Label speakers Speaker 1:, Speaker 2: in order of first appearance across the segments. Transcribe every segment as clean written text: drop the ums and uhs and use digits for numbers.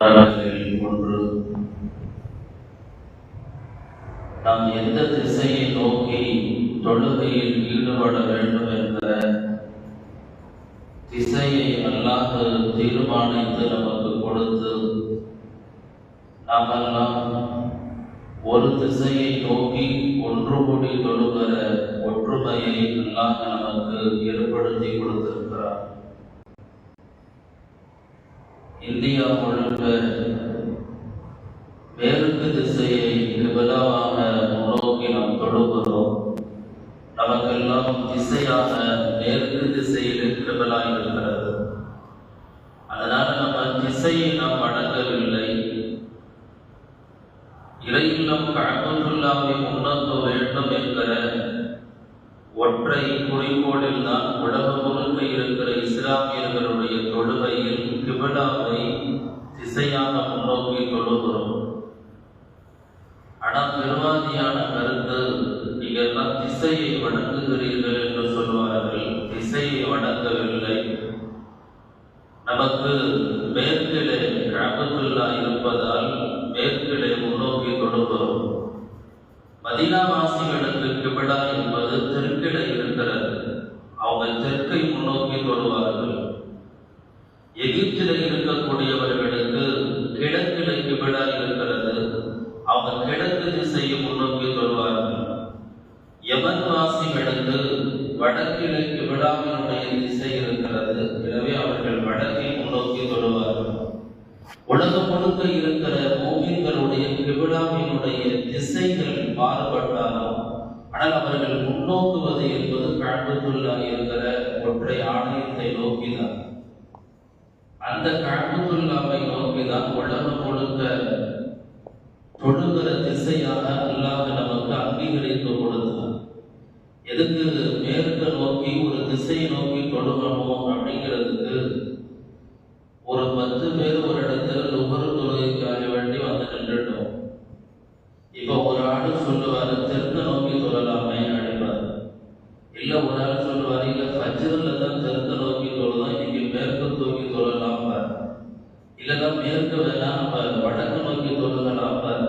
Speaker 1: ஒன்று, நாம் எந்த திசையை நோக்கி தொழுகையில் ஈடுபட வேண்டும் என்ற திசையை அல்லாஹ் தீர்மானித்து நமக்கு கொடுத்து நாமெல்லாம் ஒரு திசையை நோக்கி ஒன்று கூடி தொழுகிற ஒற்றுமையை அல்லாஹ் நமக்கு ஏற்படுத்தி கொடுத்திருக்கிறார். இந்தியா முழுக்க மேற்கு திசையை கிபிலாவாக முன்னோக்கி நாம் தொழுகிறோம். நமக்கெல்லாம் திசையாக மேற்கு திசையில் கிபிலா இருக்கிறது. அதனால நம்ம திசையை நாம் அடங்கவில்லை. இறையில்லம் கஅபத்துல்லாவை முன்னோக்க வேண்டும் என்கிற ஒற்றை குறிக்கோளில் தான் உலகம் முழுக்க இருக்கிற இஸ்லாமியர்களுடைய தொழுகையில் கிபிலாவை திசையாக முன்னோக்கி தொழுகிறோம். ஆனால் பெருவாதியான கருத்து, நீங்கள் எல்லாம் திசையை வணங்குகிறீர்கள் என்று சொல்வார்கள். திசையை வணங்கவில்லை. நமக்கு மேற்கிலே கஅபத்துல்லா இருப்பதால் மேற்கிலே முன்னோக்கி தொழுகிறோம். மதீனாவாசிகளுக்கு கிபிலா என்பது தெற்கிலே இருக்கிறது. அவங்க தெற்கை முன்னோக்கி தொழுவார்கள். எகிப்திலே இருக்கக்கூடியவர்களுக்கு கிழக்கிலே கிபிலா இருக்கிறது. அவங்க கிழக்கு திசையை முன்னோக்கி தொழுவார்கள். யமன் வாசிகளுக்கு வடக்கிலே கிபிலாவினுடைய திசை இருக்கிறது. எனவே அவர்கள் வடக்கை முன்னோக்கி தொழுவார்கள். உலகம் முழுக்க இருக்கிற மூமின்களுடைய கிபிலாவினுடைய திசைகள் மாறுபட்டாலும் ஆனால் அவர்கள் முன்னோக்குவது என்பது கஅபத்துல்லா இருக்கிற ஒற்றை ஆலயத்தை நோக்கிதான். அந்த கஅபத்துல்லாவை நோக்கிதான் உலகம் முழுக்க தொழுகிற திசையாக அல்லாஹ் நமக்கு அங்கீகரித்து கொடுத்தார். எதுக்கு மேற்கு நோக்கி ஒரு திசையை நோக்கி தொழுகணும் அப்படிங்கிறதுக்கு ஒரு 10 பேர் ஒரு இடத்துல லுஹர் தொழுகைக்காக வேண்டி வந்து நின்றுட்டோம். இப்போ ஒரு ஆள் சொல்லுவாரு தெற்கு நோக்கி தொழலாமே அப்படின்பார். இல்ல ஒரு ஆள் சொல்லுவாரு இல்ல ஃபஜ்ர்ல தான் தெற்கு நோக்கி தொழுதான், இன்னைக்கு மேற்கு நோக்கி தொழலாம் பார். இல்லைன்னா மேற்கு வேணா நம்ம வடக்கு நோக்கி தொழுகலாம் பார்.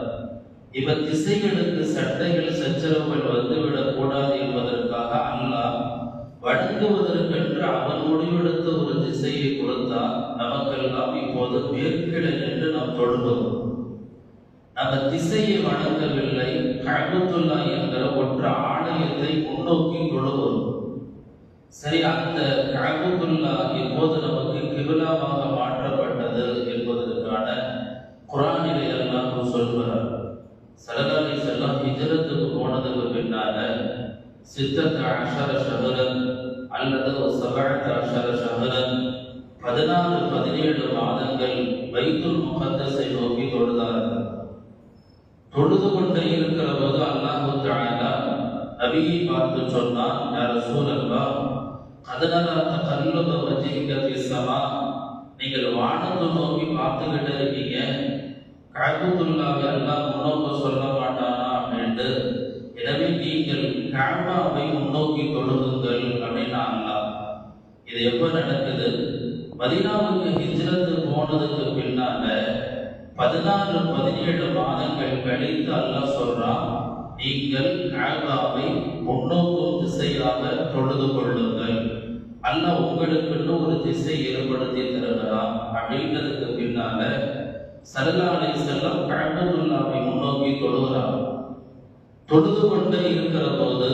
Speaker 1: இப்ப திசைகளுக்கு சட்டைகள் சச்சரவுகள் வந்துவிடக் கூடாது என்பதற்காக அல்லாஹ் வணங்குவதற்கென்று அவன் முடிவெடுத்த ஒரு திசையை கொடுத்தால் நமக்கெல்லாம் இப்போது மேற்கிலே நின்று நாம் தொழுகிறோம். நம்ம திசையை வணங்கவில்லை. கஅபத்துல்லா என்கிற ஒற்றை ஆலயத்தை முன்னோக்கி தொழுகிறோம். சரி, அந்த கஅபத்துல்லா எப்போது நமக்கு கிபிலாவாக மாற்றப்பட்டது என்பதற்கான குர்ஆனிலே அல்லாஹ் சொல்கிறார். ஸல்லல்லாஹு அலைஹி வஸல்லம் ஹிஜ்ரத்துக்கு போனதுக்கு பின்னால 16 ஷஹரன் அல்லது 17 ஷஹரன் 17 மாதங்கள் பைத்துல் முகத்தஸை நோக்கி தொழுதார்கள். தொழுது கொண்டே இருக்கிற போது அல்லாஹ் தஆலா நபியை பார்த்து சொன்னான், யா ரசூலல்லாஹ் கதனரா தகல்லுப வஜ்ஹிக ஃபிஸ் ஸமா, நீங்கள் வானத்தை நோக்கி பார்த்துக்கிட்டே இருக்கீங்க. கஅபத்துல்லாவை அல்லாஹ் முன்னோக்க சொல்ல மாட்டானா அப்படின்ட்டு, எனவே நீங்கள் கஅபாவை முன்னோக்கி தொழுகுங்கள் அப்படின்னா அல்லாஹ். இது எப்ப நடக்குது? மதீனாவுக்கு ஹிஜ்ரத் போனதுக்கு பின்னால 17 மாதங்கள் கழித்து அல்லாஹ் சொல்றான், நீங்கள் கஅபாவை முன்னோக்கும் திசையாக தொழுது கொள்ளுங்கள். அல்லாஹ் உங்களுக்குன்னு ஒரு திசை ஏற்படுத்தி தருகிறான். அப்படின்றதுக்கு பின்னால ஸல்லல்லாஹு அலைஹி வஸல்லம் கஅபத்துல்லாவை முன்னோக்கி தொழுகிறார். தொழுது கொண்டே இருக்கிற போது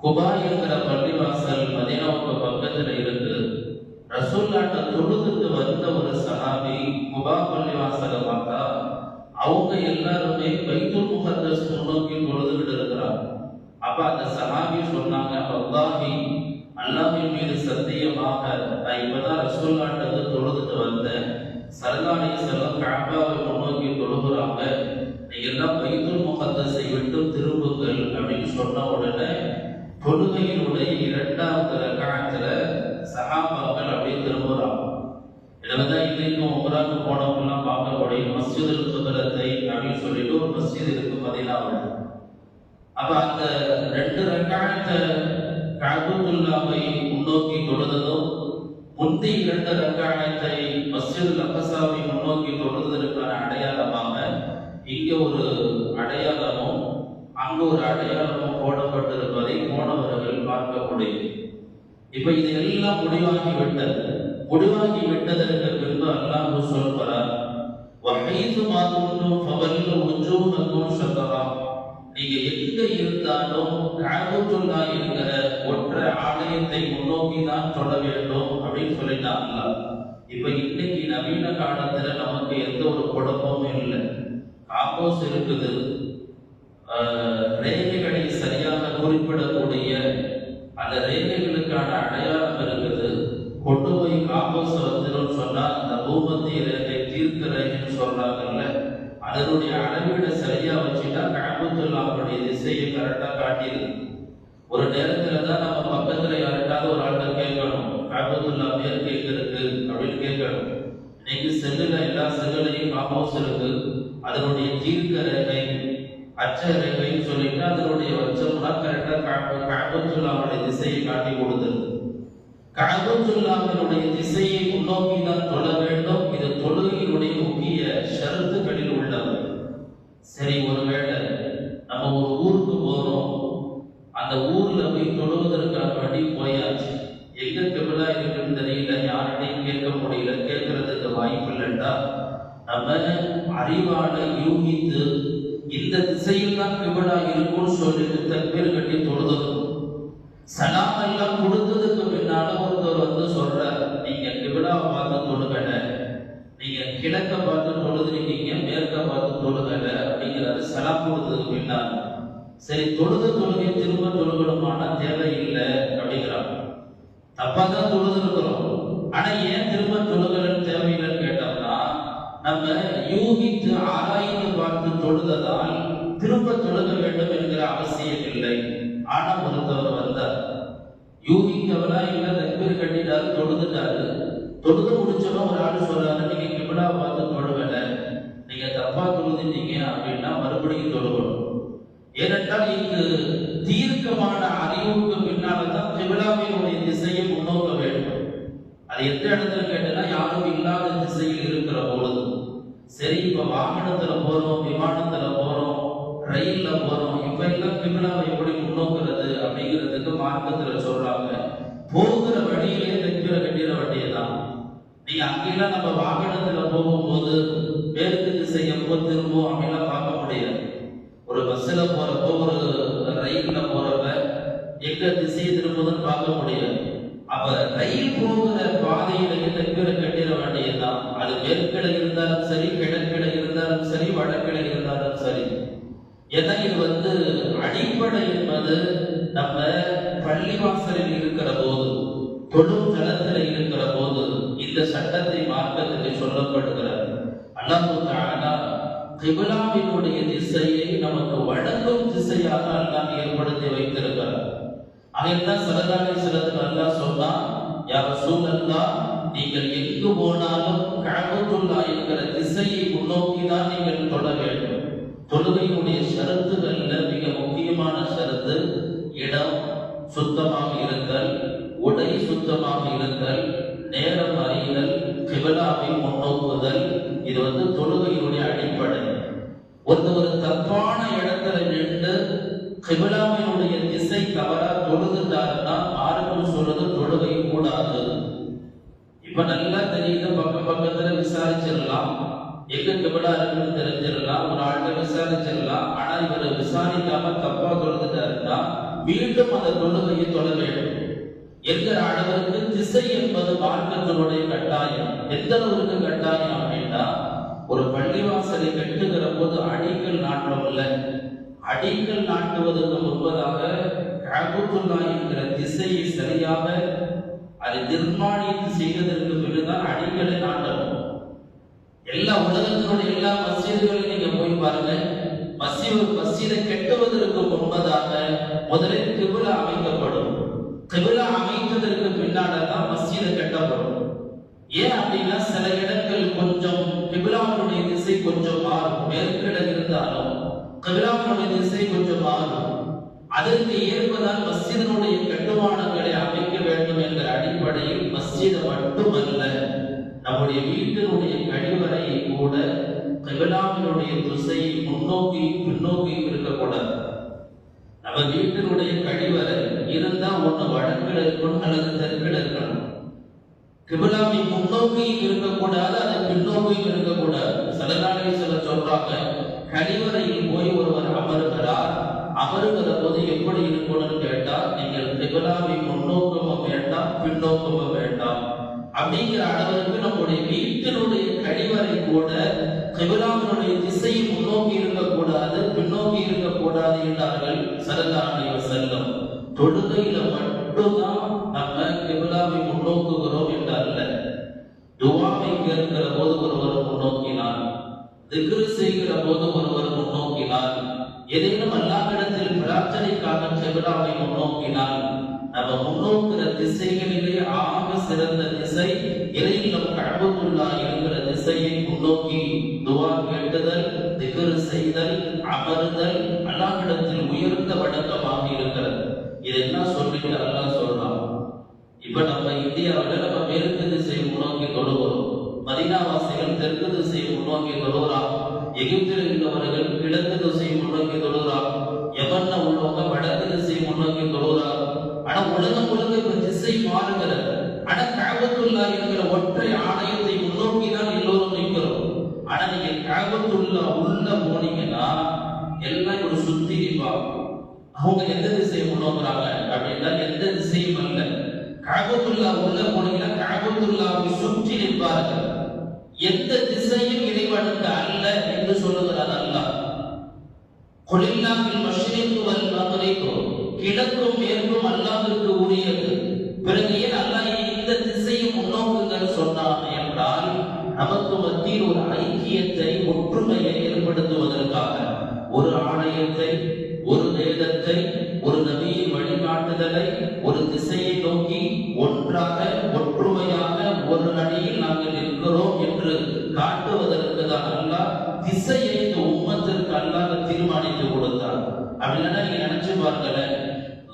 Speaker 1: குபா என்கிற பள்ளிவாசல் மதீனாவுக்கு பக்கத்துல இருக்கு. ரசூலுல்லாஹ்ட்ட தொழுதுட்டு வந்த ஒரு சஹாபி குபா பள்ளிவாசலை பார்த்தா அவங்க எல்லாருமே பைத்துல் முகத்தஸ் முன்னோக்கி தொழுதுகிட்டு இருக்கிறாங்க. அப்ப அந்த சஹாபி சொன்னாங்க, வல்லாஹி அல்லாஹ்வின் மீது சத்தியமாக நான் இப்பதான் ரசூலுல்லாஹ்ட்ட தொழுதுட்டு வந்தேன். ஸல்லல்லாஹு அலைஹி வஸல்லம் கஅபாவை முன்னோக்கி தொழுகிறாங்க. நீங்க எல்லாம் பைத்துல் முகத்தஸை விட்டு திரும்புங்கள் அப்படின்னு சொன்ன உடனே தொழுகையினுடைய 2வது ரக்அத்துல சஹாபாக்கள் அப்படியே திரும்புறாங்க. இதனால்தான் இன்னைக்கும் உம்ராக்கு போனவங்கலாம் பார்க்கக்கூடிய மஸ்ஜிதுல் கிப்லத்தை அப்படின்னு சொல்லிட்டு ஒரு மஸ்ஜித் இருக்கு மதீனாவில். அப்ப அந்த 2 ரக்அத்தை கஅபத்துல்லாவை முன்னோக்கி தொழுததும் முந்தி 2 ரக்அத்தை மஸ்ஜிதுல் அக்ஸாவை முன்னோக்கி இங்க ஒரு அடையாளமும் அங்கு ஒரு அடையாளமும் போடப்பட்டிருப்பதை போனவர்கள் பார்க்க முடியும். இப்ப இது எல்லாம் முடிவாகி விட்டதற்கு பின்பு அல்லாஹ் சொல்கிறார், வஹைது மா குன்தும் ஃபவல்லு வுஜூஹக்கும் ஷத்ரா. நீங்க எங்க இருந்தாலும் கஅபத்துல்லாஹ் என்கிற ஒற்றை ஆலயத்தை முன்னோக்கி தான் தொழ வேண்டும் அப்படின்னு சொல்லிட்டாங்க. இப்ப இன்னைக்கு நவீன காலத்துல நமக்கு எந்த ஒரு குழப்பமும் இல்லை. காம்போஸ் இருக்குது, ரேகைகளை சரியாக குறிப்பிடக்கூடிய அந்த ரேகைகளுக்கான அடையாளம் இருக்குது. கொண்டு போய் காம்போஸ் வந்துடும் சொன்னா அந்த பூமத்திய ரேகை தீர்க்க ரேகைன்னு சொல்றாங்கல்ல, அதனுடைய அளவீட சரியா வச்சுட்டா கஅபத்துல்லாஹ்வுடைய திசையை கரெக்டா காட்டிடுது. ஒரு நேரத்துல தான் நம்ம பக்கத்துல யாருக்காவது ஒரு ஆள்கிட்ட கேட்கணும், கஅபத்துல்லாஹ் மேற்கு எங்க இருக்கு அப்படின்னு கேட்கணும். இன்னைக்கு செல்லுல எல்லா செல்லுலையும் காம்போஸ் இருக்கு, அதனுடைய தீர்க்க ரேகை அச்ச ரேகைன்னு சொல்லிட்டு அதனுடைய வச்சோம்னா கரெக்டா கஅபத்துல்லாஹ்வுடைய திசையை காட்டி கொடுத்துருது. கஅபத்துல்லாஹ்வுடைய திசையை முன்னோக்கி தான் தொழ வேண்டும். இது தொழுகையினுடைய முக்கிய ஷரத்துகளில் உள்ளது. சரி, ஒருவேளை நம்ம ஒரு ஊருக்கு போறோம், அந்த ஊர்ல போய் தொழுவதற்காக வேண்டி போயாச்சு, எங்க கிபிலா இருக்குன்னு தெரியல, யார்கிட்டையும் கேட்க முடியல, கேட்கறதுக்கு வாய்ப்பு இல்லைண்டா நம்ம அறிவால யூகித்து இந்த திசையில் தான் கிபிலா இருக்கும்னு சொல்லிட்டு தக்பீர் கட்டி தொழுதணும். சலாம் எல்லாம் கொடுத்ததுக்கு பின்னால ஒருத்தர் வந்து சொல்ற, நீங்க கிபிலாவை பார்த்து தொழுகல, நீங்க கிழக்க பார்த்து தொழுதுருக்கீங்க, மேற்க பார்த்து தொழுகல அப்படிங்கிறாரு. சலாம் கொடுத்ததுக்கு பின்னால சரி, தொழுகை திரும்ப தொழுகணுமானா தேவையில்லை அப்படிங்கிறாங்க. தப்பா தான் தொழுதுருக்கிறோம், ஆனா ஏன் திரும்ப தொழுகலன்னு தேவையில்லைன்னு கேட்டோம்னா, நம்ம யூகித்து ஆராய்ந்து பார்த்து தொழுததால் திரும்ப தொழுக வேண்டும் என்கிற அவசியம் இல்லை. ஆனா ஒருத்தவர் வந்தார், யூகிக்கவரா இல்ல, தக்பீர் கட்டிட்டாரு, தொழுதுட்டாரு. தொழுது முடிச்சவன் ஒரு ஆள் சொல்றாரு, நீங்க கிபிலா பார்த்து தொழுவல, நீங்க தப்பா தொழுதுட்டீங்க அப்படின்னா மறுபடியும் தொழுகணும். ஏனென்றால் இங்கு தீர்க்கமான அறிவுக்கு பின்னால்தான் கிபிலாவினுடைய திசையை முன்னோக்க வேண்டும். அது எந்த இடத்துல கேட்டா யாரும் இல்லாத திசையில் இருக்கிற பொழுது. சரி, இப்ப வாகனத்துல போறோம், விமானத்துல போறோம், ரயில்ல போறோம், இப்ப எல்லாம் கிபிலாவை எப்படி முன்னோக்குறது அப்படிங்கிறதுக்கு மார்க்கத்துல சொல்றாங்க. போகிற வழியிலே தக்பீரை கட்டிட வேண்டியதுதான். நீங்க அங்கெல்லாம் நம்ம வாகனத்துல போகும்போது மேற்கு திசை எப்போ திரும்பும் அப்படிலாம் பார்க்க முடியாது. ஒரு பஸ்ல போறப்போ, ஒரு ரயில்ல போறப்ப எங்க திசையை திரும்புதுன்னு பார்க்க முடியாது. அப்ப ரயில் போகிற பாதையிலேயே தக்பீரை கட்டிட வேண்டியதுதான். அது மேற்கிட இருந்தாலும் சரி, கிழக்கிட இருந்தாலும் சரி, வடக்கிட இருந்தாலும் சரி. ஏன்னா இது அடிப்படை என்பது நம்ம பள்ளிவாசலில் இருக்கிற போது, தொழும் தளத்தில் இருக்கிற போது இந்த சட்டத்தை மார்க்கத்துக்கு சொல்லப்படுகிறது. அல்லாஹ் தஆலா கிபிலாவினுடைய திசையை நமக்கு வழங்கும் திசையாக அல்லாஹ் ஏற்படுத்தி வைத்திருக்கிறார். அதைத்தான் ஸல்லல்லாஹு அலைஹி வஸல்லம் அல்லாஹ் சொன்னா, யா ரசூலல்லாஹ், நீங்கள் எங்கு போனாலும் கஅபத்துல்லாஹ் என்கிற திசையை முன்னோக்கி தான் நீங்கள் தொழ வேண்டும். தொழுகையினுடைய ஷரத்துகள்ல மிக முக்கியமான ஷரத்து இடம் சுத்தமாக இருத்தல், உடை சுத்தமாக இருத்தல், நேரம் அறிதல், கிபிலாவை முன்னோக்குதல். இது தொழுகையினுடைய அடிப்படை. ஒரு தப்பான இடத்துல நின்று கிபிலாவினுடைய திசை தவறா தொழுதுட்டாருன்னா மார்க்கம் சொல்றது தொழுகை கூடாது. இப்ப நல்லா தெரியுது, பக்கத்துல விசாரிச்சிடலாம், எங்க கிபிலா இருக்குன்னு தெரிஞ்சிடலாம், ஒரு ஆள்கிட்ட விசாரிச்சிடலாம். ஆனா இவர் விசாரிக்காம தப்பா தொழுதுட்டாருன்னா மீண்டும் அந்த தொழுகையை தொழ வேண்டும் என்கிற அளவிற்கு திசை என்பது மார்க்கத்தினுடைய கட்டாயம். எந்த அளவுக்கு கட்டாயம் அப்படின்னா, ஒரு பள்ளிவாசலை கட்டுகிற போது அடிக்கல் நாட்டவில்லை, அடிக்கல் நாட்டுவதற்கு முன்பதாக கஅபத்துல்லாஹ் என்கிற திசையை சரியாக அதை நிர்மாணித்து செய்வதற்கு பிறகுதான் அடிக்கலை நாட்டணும். எல்லா உலகத்தினுடைய எல்லா மஸ்ஜிதுகளையும் நீங்க போய் பாருங்க, மஸ்ஜிதை கட்டுவதற்கு முன்பதாக முதலில் கிபிலா அமைக்கப்படும். கிபிலா அமைத்ததற்கு பின்னால்தான் மஸ்ஜிதை கட்டப்படும். ஏன் அப்படின்னா, சில இடங்கள் கொஞ்சம் கிபிலாவுடைய திசை கொஞ்சம் மாறும், மேற்கிட இருந்தாலும் கிபிலாவுடைய திசை கொஞ்சம் மாறும். அதற்கு ஏற்பதான் மஸ்ஜிதினுடைய கட்டுமானங்களை அமைக்க வேண்டும் என்ற அடிப்படையில் மஸ்ஜிதை மட்டுமல்ல, நம்முடைய வீட்டினுடைய கழிவறையை கூட கிபிலாவினுடைய வீட்டினுடைய திசை முன்னோக்கியும் பின்னோக்கியும் இருக்கக்கூடாது. நம்ம வீட்டினுடைய கழிவறை இருந்தா ஒண்ணு வடக்கில் இருக்கணும் அல்லது தெற்கில் இருக்கணும். கிபிலாவை முன்னோக்கியும் இருக்கக்கூடாது, அது பின்னோக்கியும் இருக்கக்கூடாது. ஸல்லல்லாஹு அலைஹி வஸல்லம் சொல்றாங்க, கழிவறையில் போய் ஒருவர் அமருகிறார், அமருகிற போது எப்படி இருக்கணும்னு கேட்டா, நீங்கள் கிபிலாவை முன்னோக்கமும் வேண்டாம் பின்னோக்கமும் வேண்டாம் அப்படிங்கிற அளவுக்கு நம்முடைய வீட்டினுடைய கழிவறை கூட கிபிலாவினுடைய திசை முன்னோக்கி இருக்கக்கூடாது பின்னோக்கி இருக்கக்கூடாது என்றார்கள் ஸல்லல்லாஹு அலைஹி வஸல்லம். தொழுகையில மட்டும்தான் நம்ம கிபிலாவை முன்னோக்குகிறோம் என்றல்ல. துஆவை கேட்கிற போது ஒருவர் முன்னோக்கினார், திக்ர் செய்கிற போது ஒருவர் முன்னோக்கினார், ஏதேனும் அல்லாஹ்விடத்தில் பிரார்த்தனைக்காக கிபிலாவை முன்னோக்கினார், நம்ம முன்னோக்கிற திசைகளிலே ஆக சிறந்த திசை இறையிலும் கஅபத்துல்லாஹ் இருக்கிற திசையை முன்னோக்கி துஆ கேட்டுதல், திக்ர் செய்தல், அமர்தல் அல்லாஹ்விடத்தில் உயர்ந்த வணக்கமாக இருக்கிறது. இதெல்லாம் சொல்லிட்டு அல்லாஹ் சொல்றான். இப்ப நம்ம இந்தியாவில் நம்ம மேற்கு திசை முன்னோக்கி தொழுகிறோம், மதீனாவாசிகள் தெற்கு திசை முன்னோக்கி தொழுகிறான், எகிப்தில் இருந்தவர்கள் கிழக்கு திசை முன்னோக்கி தொழுகிறான், யமன்ல உள்ளவங்க வடக்கு திசை முன்னோக்கி தொழுகிறார். ஆனா உலகம் முழுக்க இப்ப திசை மாறுகிறது. ஆனா கஅபத்துல்லாஹ் என்கிற ஒற்றை ஆலயத்தை முன்னோக்கி தான் எல்லோரும் நிற்கிறோம். ஆனா நீங்க கஅபத்துல்லாஹ் உள்ள போனீங்கன்னா எல்லாம் ஒரு சுத்தி நிற்பாங்க. அவங்க எந்த திசையை முன்னோக்குறாங்க அப்படின்னா எந்த திசையும் அல்ல. கஅபத்துல்லாஹ் உள்ள போனீங்கன்னா கஅபத்துல்லாஹ்வை சுற்றி நிற்பார்கள். எந்த திசையும் இறைவனுக்கு அல்ல என்று சொல்லுகிறார் அல்லாஹ். குலில்லாஹில் மஷ்ரிக் வல் மக்ரிப், கிழக்கும் மேற்கும் அல்லாஹ்விற்கு உரியது. பிறகு ஏன் அல்லாஹ் இந்த திசையை முன்னோக்குங்கள் சொன்னான் என்றால், நமக்கு மத்தியில் ஒரு ஐக்கியத்தை ஒற்றுமையை ஏற்படுத்துவதற்காக, ஒரு ஆலயத்தை, ஒரு வேதத்தை, ஒரு நபியின் வழிகாட்டுதலை, ஒரு திசையை நோக்கி ஒன்றாக ஒற்றுமையாக ஒரு அடியில் நாங்கள் இருக்கிறோம் என்று காட்டுவதற்கு தான் அல்லாஹ் திசையை இந்த உம்மத்திற்கு அல்லாஹ் தீர்மானித்து கொடுத்தார். அப்படின்னா நீங்க நினைச்சு பாருங்களேன்,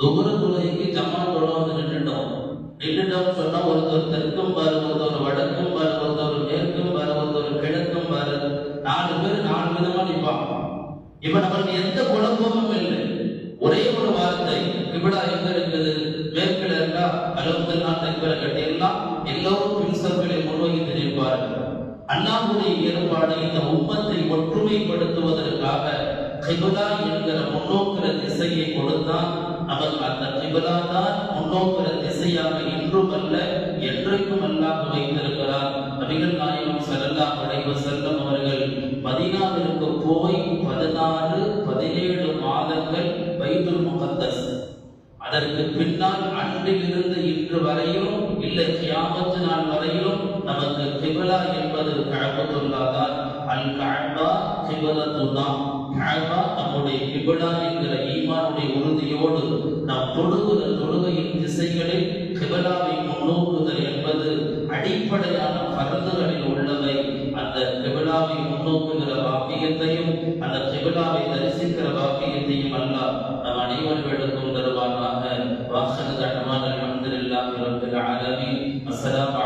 Speaker 1: லுஹர் தொழுகைக்கு ஜமாத்தோட வந்து நின்றுட்டோம் சொன்னா ஒருத்தர் தெற்கும் பாரு, ஒருத்தர் வடக்கும் பாரு, ஒருத்தர் மேற்கும் பாரு, ஒருத்தர் கிழக்கும் பாரு, 4 பேர் 4 விதமா நிற்பாங்க. இப்ப நமக்கு எந்த குழப்பமும் இல்லை. ஒரே ஒரு வார்த்தை, கிபிலா எங்க இருக்குது, மேற்கில் இருக்கா, அல்ஹம்துலில்லாஹ் தக்பீர் கட்டி எல்லோரும் பின்சர்களை முன்வைத்து நிற்பார்கள். அல்லாஹ்வுடைய ஏற்பாடு இந்த உம்மத்தை ஒற்றுமைப்படுத்துவதற்காக கிபிலா என்கிற முன்னோக்கிற திசையை கொடுத்தான். நமக்கு அந்த கிபிலா தான் முன்னோக்கிற திசையாக இன்றும் அல்ல என்றைக்கும் அல்லாஹ் வைத்திருக்கிறார். நபிகள் நாயகம் ஸல்லல்லாஹு அலைஹி வஸல்லம் அவர்கள் மதீனாவிற்கு போய் 16-17 மாதங்கள் பைத்துல் முகத்தஸ், அதற்கு பின்னால் அன்றிலிருந்து இன்று வரையிலும் இல்லை கியாமத் நாள் வரையிலும் நமக்கு கிபிலா என்பது கஅபத்துல்லாஹ் தான். அல் கஅபா கிபிலத்துனா, கஅபா நம்முடைய கிபிலா என்கிற ஈமானுடைய உறுதியோடு நாம் தொழுகிற தொழுகையின் திசைகளில் கிபிலாவை முன்னோக்குதல் என்பது அடிப்படையான பரந்துகளில் உள்ளவை. அந்த கிபிலாவை முன்னோக்குகிற பாக்கியத்தையும் அந்த கிபிலாவை தரிசிக்கிற பாக்கியத்தையும் அல்லாஹ் நம் அனைவர்களுக்கும் தருவானாக. வாஹிரு தஅவானா அல்ஹம்துலில்லாஹி ரப்பில் ஆலமீன். அஸ்ஸலாமு